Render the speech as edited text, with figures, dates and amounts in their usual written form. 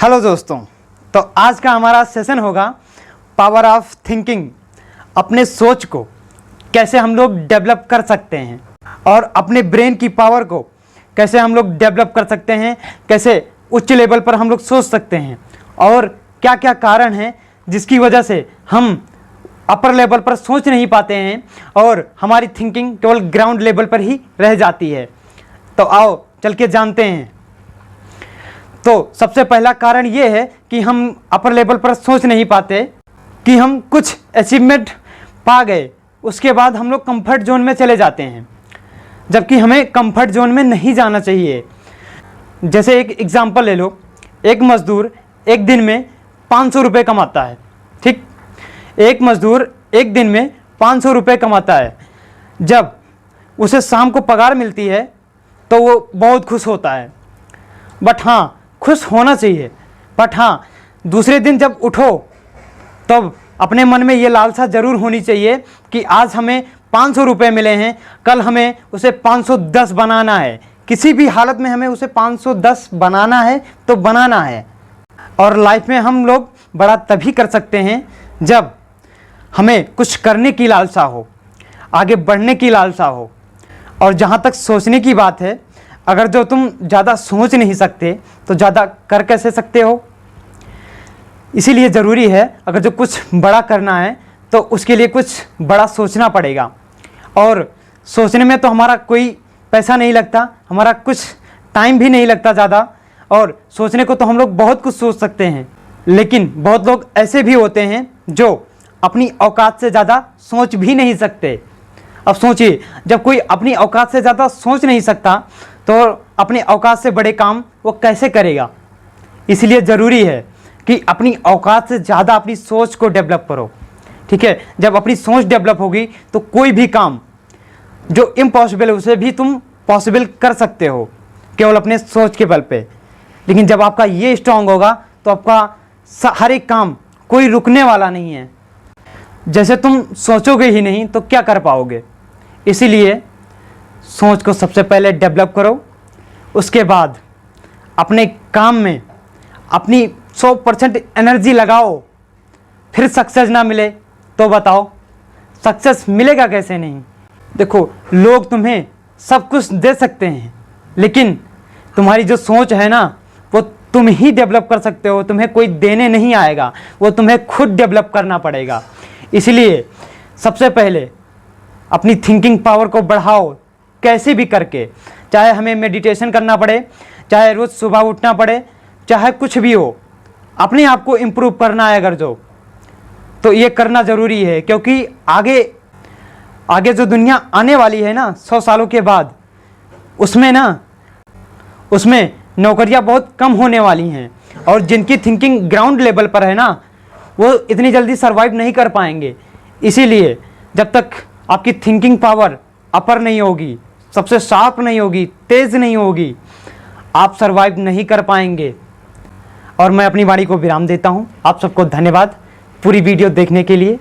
Hello दोस्तों, तो आज का हमारा सेशन होगा पावर ऑफ थिंकिंग। अपने सोच को कैसे हम लोग डेवलप कर सकते हैं और अपने ब्रेन की पावर को कैसे हम लोग डेवलप कर सकते हैं, कैसे उच्च लेवल पर हम लोग सोच सकते हैं और क्या क्या कारण हैं जिसकी वजह से हम अपर लेवल पर सोच नहीं पाते हैं और हमारी थिंकिंग केवल ग्राउंड लेवल पर ही रह जाती है। तो आओ चल के जानते हैं। तो सबसे पहला कारण ये है कि हम अपर लेवल पर सोच नहीं पाते कि हम कुछ अचीवमेंट पा गए, उसके बाद हम लोग कंफर्ट जोन में चले जाते हैं, जबकि हमें कंफर्ट जोन में नहीं जाना चाहिए। जैसे एक एग्जांपल ले लो, एक मज़दूर एक दिन में 500 रुपये कमाता है। ठीक, एक मज़दूर एक दिन में 500 रुपये कमाता है। जब उसे शाम को पगार मिलती है तो वो बहुत खुश होता है। बट हाँ, खुश होना चाहिए, बट हाँ दूसरे दिन जब उठो तब अपने मन में ये लालसा ज़रूर होनी चाहिए कि आज हमें 500 रुपये मिले हैं, कल हमें उसे 510 बनाना है। किसी भी हालत में हमें उसे 510 बनाना है तो बनाना है। और लाइफ में हम लोग बड़ा तभी कर सकते हैं जब हमें कुछ करने की लालसा हो, आगे बढ़ने की लालसा हो। और जहाँ तक सोचने की बात है, अगर जो तुम ज़्यादा सोच नहीं सकते तो ज़्यादा कर कैसे सकते हो। इसीलिए ज़रूरी है अगर जो कुछ बड़ा करना है तो उसके लिए कुछ बड़ा सोचना पड़ेगा। और सोचने में तो हमारा कोई पैसा नहीं लगता, हमारा कुछ टाइम भी नहीं लगता ज़्यादा। और सोचने को तो हम लोग बहुत कुछ सोच सकते हैं, लेकिन बहुत लोग ऐसे भी होते हैं जो अपनी औकात से ज़्यादा सोच भी नहीं सकते। अब सोचिए, जब कोई अपनी औकात से ज़्यादा सोच नहीं सकता तो अपने औकात से बड़े काम वो कैसे करेगा। इसलिए ज़रूरी है कि अपनी औकात से ज़्यादा अपनी सोच को डेवलप करो। ठीक है, जब अपनी सोच डेवलप होगी तो कोई भी काम जो इम्पॉसिबल है उसे भी तुम पॉसिबल कर सकते हो, केवल अपने सोच के बल पे। लेकिन जब आपका ये स्ट्रांग होगा तो आपका हर एक काम कोई रुकने वाला नहीं है। जैसे तुम सोचोगे ही नहीं तो क्या कर पाओगे। इसीलिए सोच को सबसे पहले डेवलप करो, उसके बाद अपने काम में अपनी 100% एनर्जी लगाओ। फिर सक्सेस ना मिले तो बताओ सक्सेस मिलेगा कैसे नहीं। देखो, लोग तुम्हें सब कुछ दे सकते हैं, लेकिन तुम्हारी जो सोच है ना वो तुम ही डेवलप कर सकते हो। तुम्हें कोई देने नहीं आएगा, वो तुम्हें खुद डेवलप करना पड़ेगा। इसलिए सबसे पहले अपनी थिंकिंग पावर को बढ़ाओ, कैसे भी करके। चाहे हमें मेडिटेशन करना पड़े, चाहे रोज़ सुबह उठना पड़े, चाहे कुछ भी हो, अपने आप को इम्प्रूव करना है अगर जो, तो ये करना ज़रूरी है। क्योंकि आगे जो दुनिया आने वाली है ना 100 सालों के बाद, उसमें नौकरियां बहुत कम होने वाली हैं। और जिनकी थिंकिंग ग्राउंड लेवल पर है ना, वो इतनी जल्दी सर्वाइव नहीं कर पाएंगे। इसीलिए जब तक आपकी थिंकिंग पावर अपर नहीं होगी, सबसे शार्प नहीं होगी, तेज़ नहीं होगी, आप सर्वाइव नहीं कर पाएंगे। और मैं अपनी वाणी को विराम देता हूँ। आप सबको धन्यवाद पूरी वीडियो देखने के लिए।